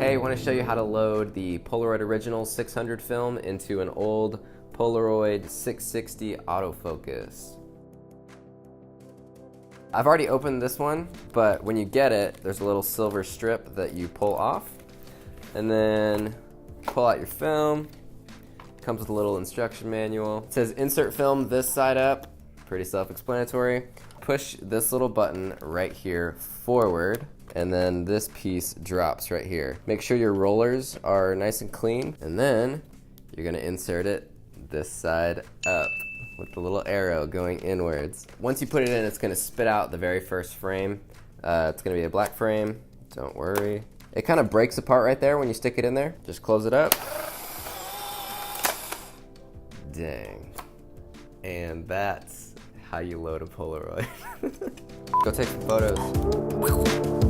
Hey, I want to show you how to load the Polaroid Originals 600 film into an old Polaroid 660 autofocus. I've already opened this one, but when you get it, there's a little silver strip that you pull off, and then pull out your film. Comes with a little instruction manual. It says insert film this side up, pretty self-explanatory. Push this little button right here forward, and then this piece drops right here. Make sure your rollers are nice and clean, and then you're gonna insert it this side up with the little arrow going inwards. Once you put it in, it's gonna spit out the very first frame. It's gonna be a black frame, don't worry. It kind of breaks apart right there when you stick it in there. Just close it up. Dang. And that's how you load a Polaroid. Go take some photos.